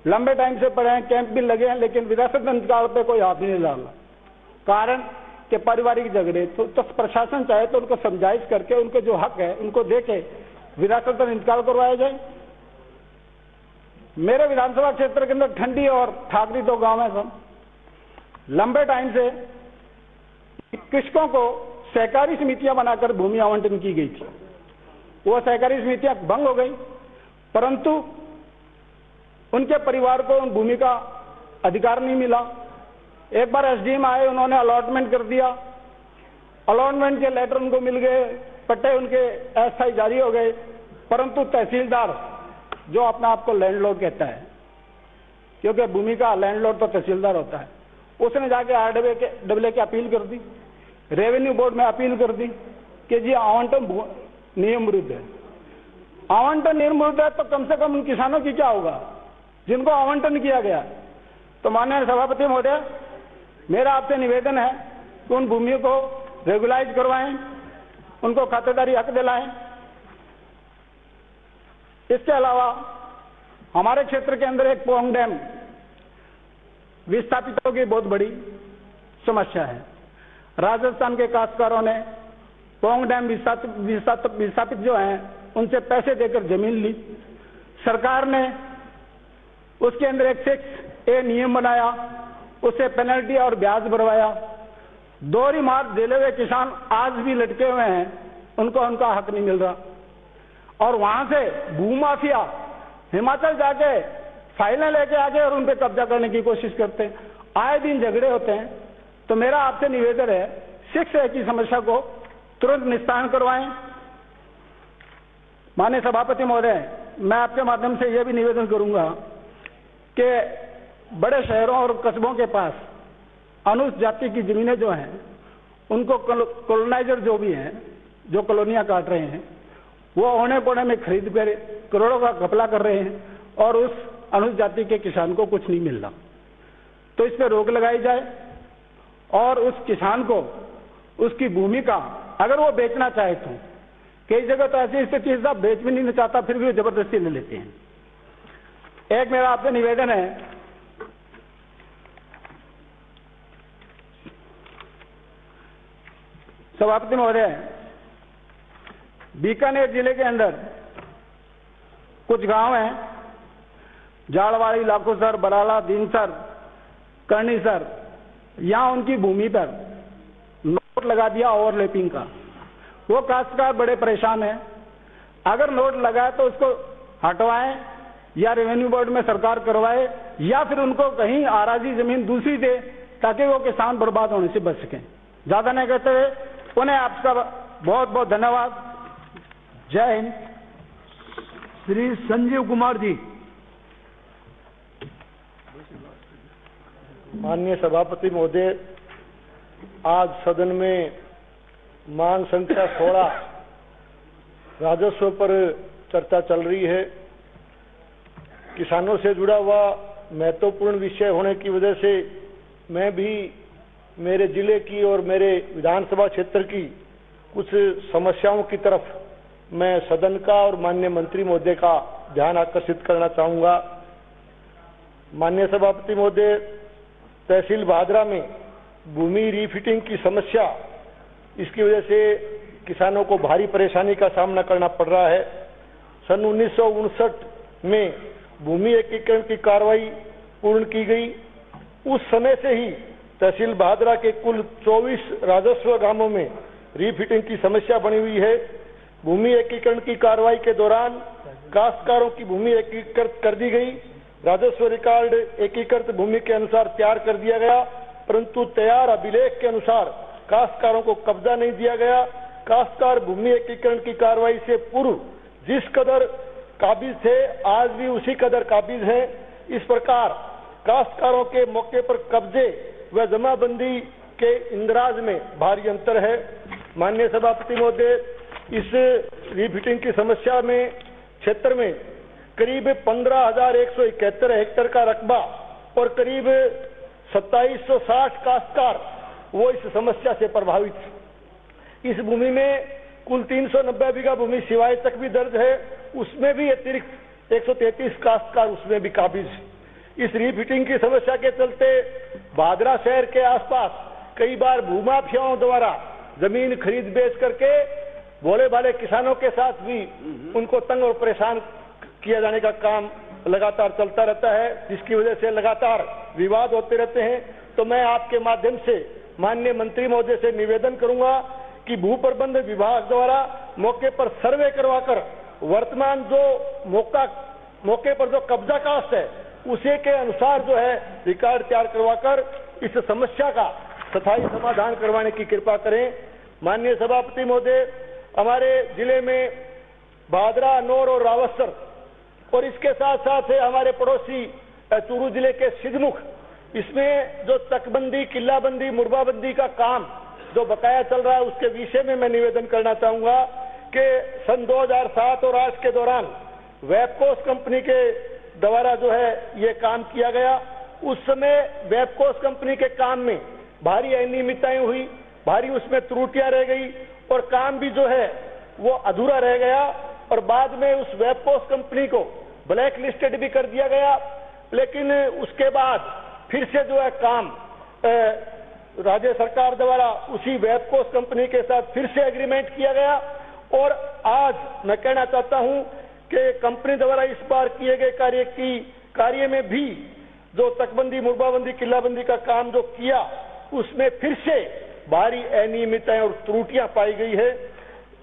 लंबे टाइम से पड़े हैं, कैंप भी लगे हैं, लेकिन विरासत इंतकाल पे कोई हाथ नहीं डाला। कारण कि पारिवारिक झगड़े। तो प्रशासन चाहे तो उनको समझाइश करके उनके जो हक है उनको देके विरासत इंतकाल करवाया जाए। मेरे विधानसभा क्षेत्र के अंदर ठंडी और ठाकरी 2 गांव है सब। लंबे टाइम से कृषकों को सहकारी समितियां बनाकर भूमि आवंटन की गई थी। वो सहकारी समितियां भंग हो गई, परंतु उनके परिवार को उन भूमि का अधिकार नहीं मिला। एक बार एसडीएम आए, उन्होंने अलॉटमेंट कर दिया। अलॉटमेंट के लेटर उनको मिल गए, पट्टे उनके अस्थायी जारी हो गए, परंतु तहसीलदार जो अपने आप को लैंडलॉर्ड कहता है, क्योंकि भूमि का लैंडलॉर्ड तो तहसीलदार होता है, उसने जाके आरडब्ल्यू की अपील कर दी, रेवेन्यू बोर्ड में अपील कर दी कि जी आवंटन नियम विरुद्ध है। आवंटन नियम विरुद्ध है तो कम से कम उन किसानों की क्या होगा जिनको आवंटन किया गया। तो माननीय सभापति महोदय, मेरा आपसे निवेदन है कि उन भूमियों को रेगुलाइज करवाएं, उनको खातेदारी हक दिलाएं। इसके अलावा हमारे क्षेत्र के अंदर एक पोंग डैम विस्थापितों की बहुत बड़ी समस्या है। राजस्थान के काश्तकारों ने पोंग डैम विस्थापित जो हैं उनसे पैसे देकर जमीन ली। सरकार ने उसके अंदर एक 6A नियम बनाया, उसे पेनल्टी और ब्याज भरवाया। दोहरी मार झेले हुए किसान आज भी लटके हुए हैं, उनको उनका हक नहीं मिल रहा। और वहां से भूमाफिया हिमाचल जाके फाइलें लेके आके और उन पर कब्जा करने की कोशिश करते हैं। आए दिन झगड़े होते हैं। तो मेरा आपसे निवेदन है 6A की समस्या को तुरंत निस्तारण करवाएं। माननीय सभापति महोदय, मैं आपके माध्यम से यह भी निवेदन करूंगा कि बड़े शहरों और कस्बों के पास अनुसूचित जाति की जमीनें जो हैं, उनको कॉलोनाइजर जो भी हैं, जो कॉलोनियां काट रहे हैं, वो औने पौने में खरीद कर करोड़ों का घपला कर रहे हैं और उस अनुसूचित जाति के किसान को कुछ नहीं मिल रहा। तो इस पर रोक लगाई जाए और उस किसान को उसकी भूमि का अगर वो बेचना चाहे तो, कई जगह तो ऐसी स्थिति है साहब बेच भी नहीं चाहता, फिर भी वो जबरदस्ती ले लेते हैं। एक मेरा आपसे निवेदन है, सभापति महोदय, बीकानेर जिले के अंदर कुछ गांव हैं, जाड़वाड़ी, लाखोसर, बराला, दीनसर, कर्णीसर, यहां उनकी भूमि पर नोट लगा दिया ओवरलैपिंग का। वो काश्तकार बड़े परेशान हैं। अगर नोट लगाए तो उसको हटवाएं या रेवेन्यू बोर्ड में सरकार करवाए या फिर उनको कहीं आराजी जमीन दूसरी दे ताकि वो किसान बर्बाद होने से बच सकें। ज्यादा नहीं कहते हुए उन्हें आपका बहुत बहुत धन्यवाद। जय हिंद। श्री संजीव कुमार जी। माननीय सभापति महोदय, आज सदन में मांग संख्या 16 राजस्व पर चर्चा चल रही है। किसानों से जुड़ा हुआ महत्वपूर्ण विषय होने की वजह से मैं भी मेरे जिले की और मेरे विधानसभा क्षेत्र की कुछ समस्याओं की तरफ मैं सदन का और माननीय मंत्री महोदय का ध्यान आकर्षित करना चाहूंगा। माननीय सभापति महोदय, तहसील भादरा में भूमि रीफिटिंग की समस्या, इसकी वजह से किसानों को भारी परेशानी का सामना करना पड़ रहा है। सन 1959 में भूमि एकीकरण की कार्रवाई पूर्ण की गई। उस समय से ही तहसील भादरा के कुल 24 राजस्व ग्रामों में रीफिटिंग की समस्या बनी हुई है। भूमि एकीकरण की कार्रवाई के दौरान काश्तकारों की भूमि एकीकृत कर दी गई। राजस्व रिकॉर्ड एकीकृत भूमि के अनुसार तैयार कर दिया गया, परंतु तैयार अभिलेख के अनुसार काश्तकारों को कब्जा नहीं दिया गया। काश्तकार भूमि एकीकरण की कार्रवाई से पूर्व जिस कदर काबिज थे, आज भी उसी कदर काबिज हैं। इस प्रकार काश्तकारों के मौके पर कब्जे व जमाबंदी के इंदराज में भारी अंतर है। माननीय सभापति महोदय, इस रीफिटिंग की समस्या में क्षेत्र में करीब 15,171 हेक्टेयर का रकबा और करीब 2760 काश्तकार वो इस समस्या से प्रभावित है। इस भूमि में कुल 390 बीघा भूमि सिवाय तक भी दर्ज है, उसमें भी अतिरिक्त 133 काश्तकार उसमें भी काबिज है। इस रीफिटिंग की समस्या के चलते भादरा शहर के आसपास कई बार भूमाफियाओं द्वारा जमीन खरीद बेच करके भोले भाले किसानों के साथ भी उनको तंग और परेशान किया जाने का काम लगातार चलता रहता है, जिसकी वजह से लगातार विवाद होते रहते हैं। तो मैं आपके माध्यम से माननीय मंत्री महोदय से निवेदन करूंगा कि भू प्रबंध विभाग द्वारा मौके पर सर्वे करवाकर वर्तमान जो मौके पर जो कब्जा कास्ट है उसी के अनुसार जो है रिकॉर्ड तैयार करवाकर इस समस्या का स्थायी समाधान करवाने की कृपा करें। माननीय सभापति महोदय, हमारे जिले में भादरा, नौर और रावसर और इसके साथ साथ हमारे पड़ोसी चूरू जिले के सिद्धमुख, इसमें जो तकबंदी, किल्लाबंदी, मुरबाबंदी का काम जो बकाया चल रहा है उसके विषय में मैं निवेदन करना चाहूंगा कि सन 2007 और 8 के दौरान वेबकोस कंपनी के द्वारा जो है ये काम किया गया। उस समय वेबकोस कंपनी के काम में भारी अनियमितताएं हुई, भारी उसमें त्रुटियां रह गई और काम भी जो है वो अधूरा रह गया और बाद में उस वेबकोस कंपनी को ब्लैक लिस्टेड भी कर दिया गया। लेकिन उसके बाद फिर से जो है काम राज्य सरकार द्वारा उसी वेबकोस कंपनी के साथ फिर से एग्रीमेंट किया गया और आज मैं कहना चाहता हूं कि कंपनी द्वारा इस बार किए गए कार्य में भी जो तकबंदी, मुरबाबंदी, किल्लाबंदी का काम जो किया उसमें फिर से भारी अनियमितताएं और त्रुटियां पाई गई है।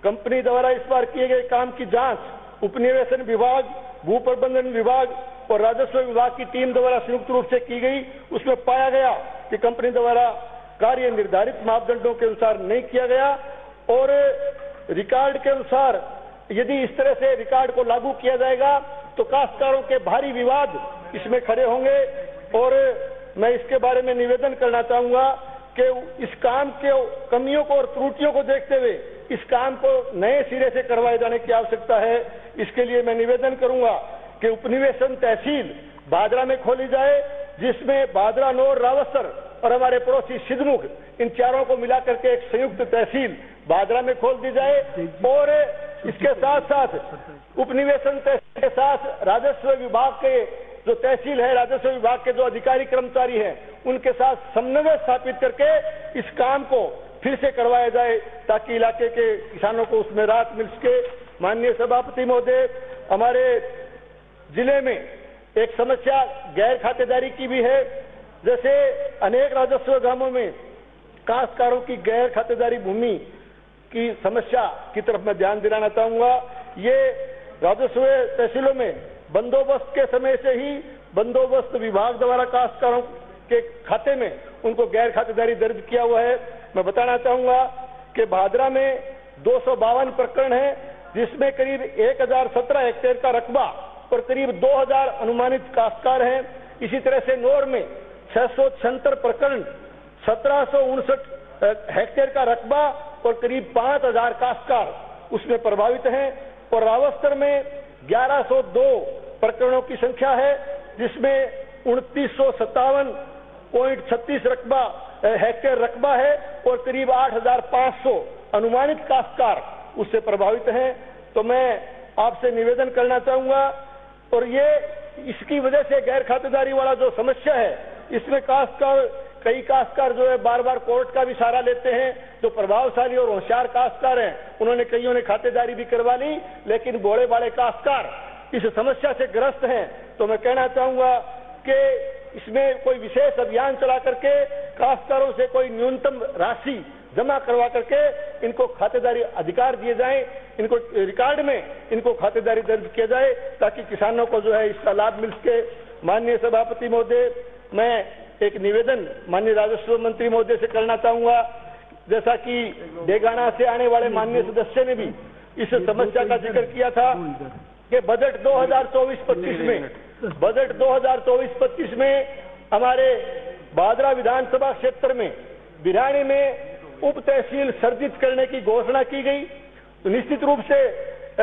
कंपनी द्वारा इस बार किए गए काम की जांच उपनिवेशन विभाग, भू प्रबंधन विभाग और राजस्व विभाग की टीम द्वारा संयुक्त रूप से की गई। उसमें पाया गया कि कंपनी द्वारा कार्य निर्धारित मापदंडों के अनुसार नहीं किया गया और रिकॉर्ड के अनुसार यदि इस तरह से रिकॉर्ड को लागू किया जाएगा तो काश्तकारों के भारी विवाद इसमें खड़े होंगे। और मैं इसके बारे में निवेदन करना चाहूंगा कि इस काम के कमियों को और त्रुटियों को देखते हुए इस काम को नए सिरे से करवाए जाने की आवश्यकता है। इसके लिए मैं निवेदन करूंगा कि उपनिवेशन तहसील भादरा में खोली जाए, जिसमें भादरा, नौर, रावसर और हमारे पड़ोसी सिद्धमुख, इन चारों को मिलाकर के एक संयुक्त तहसील भादरा में खोल दी जाए और इसके साथ साथ उपनिवेशन तहसील के साथ राजस्व विभाग के जो तहसील है, राजस्व विभाग के जो अधिकारी कर्मचारी हैं उनके साथ समन्वय स्थापित करके इस काम को फिर से करवाया जाए ताकि इलाके के किसानों को उसमें राहत मिल सके। माननीय सभापति महोदय, हमारे जिले में एक समस्या गैर खातेदारी की भी है। जैसे अनेक राजस्व ग्रामों में काश्तकारों की गैर खातेदारी भूमि की समस्या की तरफ मैं ध्यान दिलाना चाहूंगा। ये राजस्व तहसीलों में बंदोबस्त के समय से ही बंदोबस्त विभाग द्वारा काश्तकारों के खाते में उनको गैर खातेदारी दर्ज किया हुआ है। मैं बताना चाहूंगा कि भादरा में 252 प्रकरण है, जिसमें करीब 1017 हेक्टेयर का रकबा और करीब 2000 अनुमानित काश्तकार हैं। इसी तरह से नौर में 676 प्रकरण, 1759 हेक्टेयर का रकबा और करीब 5000 काश्तकार उसमें प्रभावित हैं और रावस्तर में 1102 प्रकरणों की संख्या है, जिसमें 2957.36 हेक्टेयर रकबा है और करीब 8500 अनुमानित काश्तकार उससे प्रभावित हैं। तो मैं आपसे निवेदन करना चाहूंगा और ये इसकी वजह से गैर खातेदारी वाला जो समस्या है इसमें कई काश्तकार जो है बार बार कोर्ट का भी सहारा लेते हैं। जो प्रभावशाली और होशियार काश्तकार हैं उन्होंने कईयों ने खातेदारी भी करवा ली, लेकिन भोले भाले काश्तकार इस समस्या से ग्रस्त हैं। तो मैं कहना चाहूंगा कि इसमें कोई विशेष अभियान चला करके काश्तकारों से कोई न्यूनतम राशि जमा करवा करके इनको खातेदारी अधिकार दिए जाएं, इनको रिकॉर्ड में इनको खातेदारी दर्ज किया जाए ताकि किसानों को जो है इसका लाभ मिल सके। माननीय सभापति महोदय, मैं एक निवेदन माननीय राजस्व मंत्री महोदय से करना चाहूंगा। जैसा कि डेगाना से आने वाले माननीय सदस्य ने भी इस समस्या का जिक्र किया था कि बजट 2024-25 में हमारे भादरा विधानसभा क्षेत्र में बिरानी में उप तहसील सर्जित करने की घोषणा की गई। तो निश्चित रूप से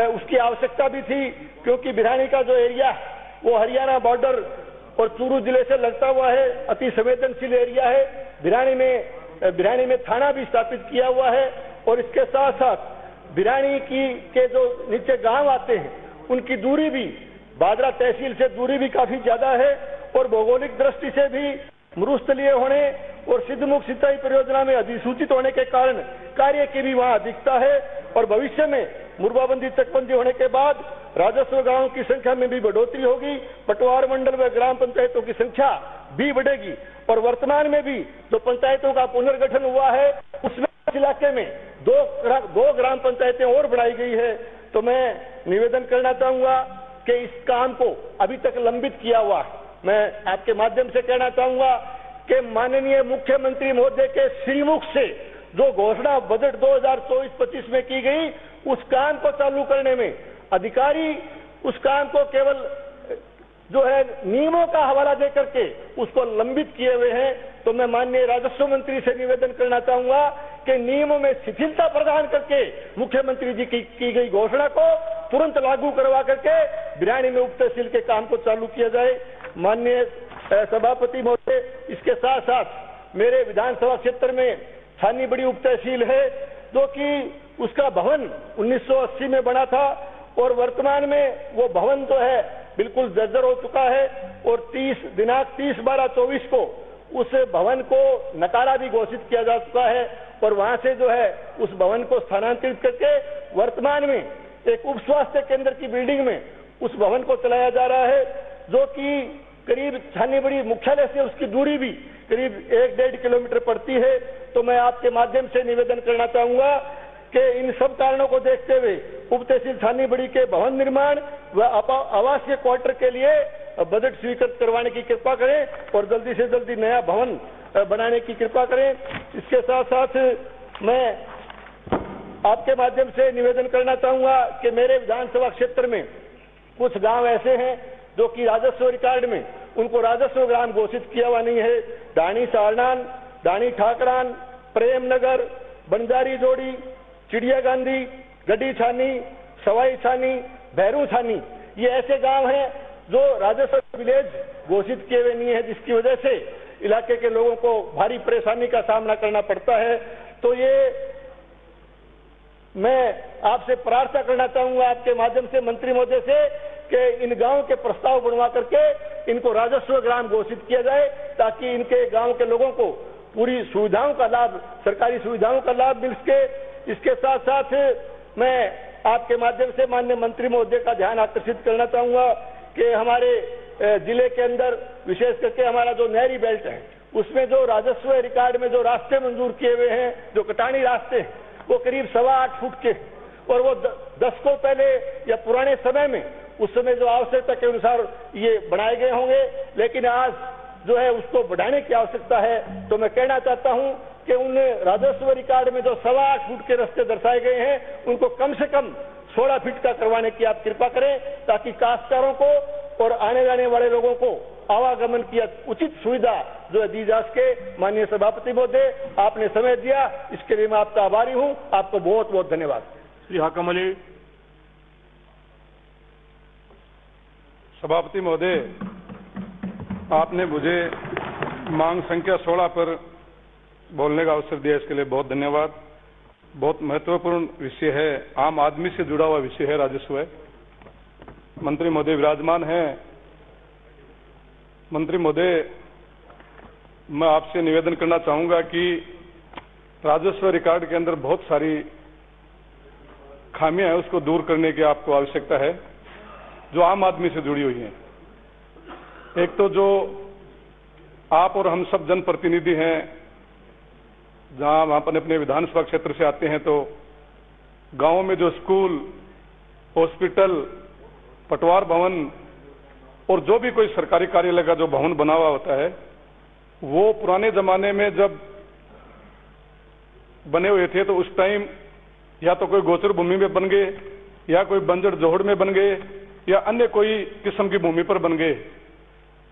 उसकी आवश्यकता भी थी, क्योंकि बिरानी का जो एरिया वो हरियाणा बॉर्डर और चूरू जिले से लगता हुआ है, अति संवेदनशील एरिया है। बिरानी में थाना भी स्थापित किया हुआ है और इसके साथ साथ बिरानी के जो नीचे गांव आते हैं उनकी दूरी भी भादरा तहसील से दूरी भी काफी ज्यादा है और भौगोलिक दृष्टि से भी मरुस्थलीय होने और सिद्धमुख सिंचाई परियोजना में अधिसूचित होने के कारण कार्य की भी वहां अधिकता है और भविष्य में मुरबाबंदी तटबंदी होने के बाद राजस्व गांवों की संख्या में भी बढ़ोतरी होगी, पटवार मंडल व ग्राम पंचायतों की संख्या भी बढ़ेगी और वर्तमान में भी जो पंचायतों का पुनर्गठन हुआ है उसमें इस इलाके में दो ग्राम पंचायतें और बढ़ाई गई है। तो मैं निवेदन करना चाहूंगा कि इस काम को अभी तक लंबित किया हुआ है। मैं आपके माध्यम से कहना चाहूंगा कि माननीय मुख्यमंत्री महोदय के श्रीमुख से जो घोषणा बजट 2024-25 में की गई, उस काम को चालू करने में अधिकारी उस काम को केवल जो है नियमों का हवाला दे करके उसको लंबित किए हुए हैं। तो मैं माननीय राजस्व मंत्री से निवेदन करना चाहूंगा कि नियमों में शिथिलता प्रदान करके मुख्यमंत्री जी की गई घोषणा को तुरंत लागू करवा करके बिरानी में उप तहसील के काम को चालू किया जाए। माननीय सभापति महोदय, इसके साथ साथ मेरे विधानसभा क्षेत्र में छानी बड़ी उप तहसील है जो कि उसका भवन 1980 में बना था और वर्तमान में वो भवन जो है बिल्कुल जर्जर हो चुका है और दिनांक 30/12/24 को उस भवन को नकारा भी घोषित किया जा चुका है और वहां से जो है उस भवन को स्थानांतरित करके वर्तमान में एक उप स्वास्थ्य केंद्र की बिल्डिंग में उस भवन को चलाया जा रहा है जो कि करीब छानीबड़ी मुख्यालय से उसकी दूरी भी करीब 1-1.5 किलोमीटर पड़ती है। तो मैं आपके माध्यम से निवेदन करना चाहूंगा कि इन सब कारणों को देखते हुए उप तहसील छानीबड़ी के भवन निर्माण व आवासीय क्वार्टर के लिए बजट स्वीकृत करवाने की कृपा करें और जल्दी से जल्दी नया भवन बनाने की कृपा करें। इसके साथ साथ मैं आपके माध्यम से निवेदन करना चाहूंगा कि मेरे विधानसभा क्षेत्र में कुछ गांव ऐसे हैं जो कि राजस्व रिकॉर्ड में उनको राजस्व ग्राम घोषित किया हुआ नहीं है। डाणी सारनान, डाणी ठाकरान, प्रेमनगर, बंजारी जोड़ी, चिड़िया गांधी, गड्डी छानी, सवाई छानी, भैरू छानी, ये ऐसे गांव हैं जो राजस्व विलेज घोषित किए हुए नहीं है, जिसकी वजह से इलाके के लोगों को भारी परेशानी का सामना करना पड़ता है। तो ये मैं आपसे प्रार्थना करना चाहूंगा आपके माध्यम से मंत्री महोदय से कि इन गांवों के प्रस्ताव बनवा करके इनको राजस्व ग्राम घोषित किया जाए ताकि इनके गांव के लोगों को पूरी सुविधाओं का लाभ, सरकारी सुविधाओं का लाभ मिल सके। इसके साथ साथ मैं आपके माध्यम से माननीय मंत्री महोदय का ध्यान आकर्षित करना चाहूंगा कि हमारे जिले के अंदर विशेष करके हमारा जो नहरी बेल्ट है उसमें जो राजस्व रिकॉर्ड में जो रास्ते मंजूर किए हुए हैं, जो कटानी रास्ते हैं, वो करीब 8.25 फुट के और वो दशकों पहले या पुराने समय में उस समय जो आवश्यकता के अनुसार ये बनाए गए होंगे, लेकिन आज जो है उसको बढ़ाने की आवश्यकता है। तो मैं कहना चाहता हूं कि उन राजस्व रिकॉर्ड में जो 8.25 फुट के रास्ते दर्शाए गए हैं उनको कम से कम 16 फीट का करवाने की आप कृपा करें ताकि काश्तकारों को और आने जाने वाले लोगों को आवागमन की उचित सुविधा जो दी जा सके। माननीय सभापति महोदय, आपने समय दिया, इसके लिए मैं आपका आभारी हूं। आपको बहुत बहुत धन्यवाद। श्री हाकम अली। सभापति महोदय, आपने मुझे मांग संख्या 16 पर बोलने का अवसर दिया, इसके लिए बहुत धन्यवाद। बहुत महत्वपूर्ण विषय है, आम आदमी से जुड़ा हुआ विषय है राजस्व। मंत्री महोदय विराजमान हैं। मंत्री महोदय, मैं आपसे निवेदन करना चाहूंगा कि राजस्व रिकॉर्ड के अंदर बहुत सारी खामियां हैं, उसको दूर करने की आपको आवश्यकता है जो आम आदमी से जुड़ी हुई हैं। एक तो जो आप और हम सब जनप्रतिनिधि हैं, जहां हम अपने विधानसभा क्षेत्र से आते हैं, तो गांवों में जो स्कूल, हॉस्पिटल, पटवार भवन और जो भी कोई सरकारी कार्यालय का जो भवन बना हुआ होता है, वो पुराने जमाने में जब बने हुए थे तो उस टाइम या तो कोई गोचर भूमि में बन गए या कोई बंजर जोहड़ में बन गए या अन्य कोई किस्म की भूमि पर बन गए।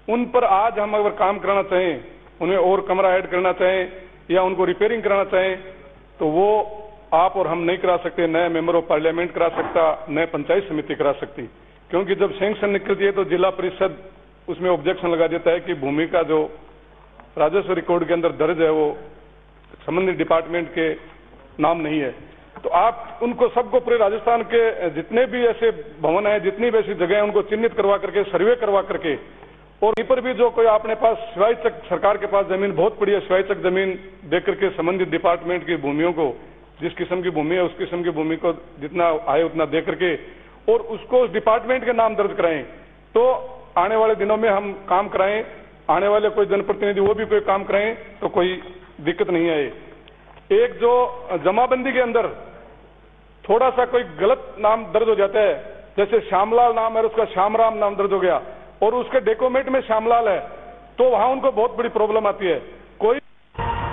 उन पर आज हम अगर काम कराना चाहें, उन्हें और कमरा ऐड करना चाहें या उनको रिपेयरिंग कराना चाहें, तो वो आप और हम नहीं करा सकते, नए मेंबर ऑफ पार्लियामेंट करा सकता, नए पंचायत समिति करा सकती। क्योंकि जब सैंक्शन निकलती है तो जिला परिषद उसमें ऑब्जेक्शन लगा देता है कि भूमि का जो राजस्व रिकॉर्ड के अंदर दर्ज है वो संबंधित डिपार्टमेंट के नाम नहीं है। तो आप उनको सबको पूरे राजस्थान के जितने भी ऐसे भवन हैं, जितनी भी ऐसी जगह हैं, उनको चिन्हित करवा करके, सर्वे करवा करके और वहीं पर भी जो कोई अपने पास शिवायचक सरकार के पास जमीन बहुत पड़ी है, शिवायचक जमीन देकर के संबंधित डिपार्टमेंट की भूमियों को, जिस किस्म की भूमि है उस किस्म की भूमि को जितना आए उतना दे करके और उसको उस डिपार्टमेंट के नाम दर्ज कराएं, तो आने वाले दिनों में हम काम कराएं, आने वाले कोई जनप्रतिनिधि वो भी कोई काम कराएं तो कोई दिक्कत नहीं आए। एक जो जमाबंदी के अंदर थोड़ा सा कोई गलत नाम दर्ज हो जाता है, जैसे श्यामलाल नाम है उसका श्यामराम नाम दर्ज हो गया और उसके डॉक्यूमेंट में श्यामलाल है, तो वहां उनको बहुत बड़ी प्रॉब्लम आती है।